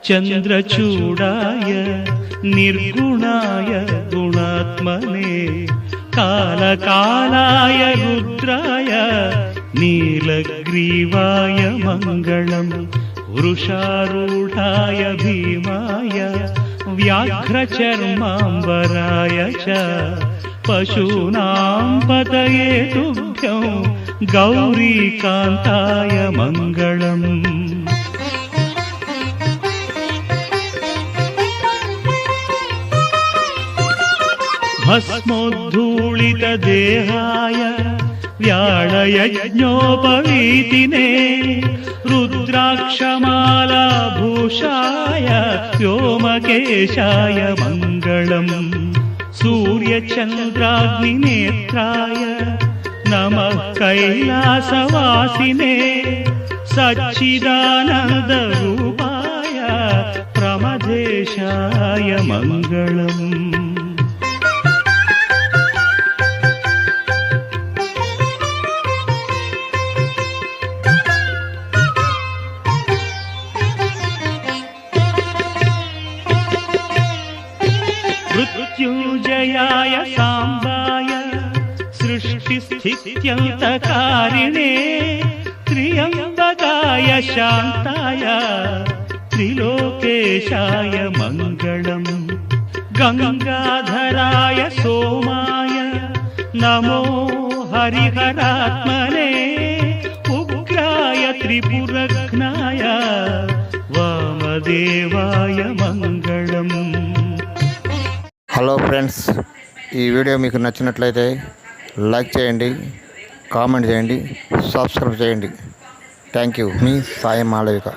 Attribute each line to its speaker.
Speaker 1: चन्द्रचूडाय निर्गुणाय गुणात्मने कालकालाय रुद्राय नीलग्रीवाय मङ्गलम् वृषारूढाय भीमाय व्याघ्रचर्माम्बराय च पशूनां पतये तुभ्यं गौरीकान्ताय मङ्गलम्। भस्मोद्धूलितदेहाय व्याळयज्ञोपवीतिने रुद्राक्षमालाभूषाय व्योमकेशाय मङ्गलम्। सूर्यचन्द्राग्निनेत्राय नमः कैलासवासिने सच्चिदानन्दरूपाय प्रमदेशाय मङ्गलम्। मृत्युञ्जयाय साम्बाय सृष्टिस्थित्यन्तकारिणे त्र्यम्बकाय शान्ताय त्रिलोकेशाय मङ्गलम्। गङ्गाधराय सोमाय नमो हरिहरात्मने उग्राय त्रिपुरघ्नाय वामदेवाय मङ्गलम्।
Speaker 2: హలో ఫ్రెండ్స్, ఈ వీడియో మీకు నచ్చినట్లయితే లైక్ చేయండి, కామెంట్ చేయండి, సబ్స్క్రైబ్ చేయండి. Thank you. Me Sai Malavika.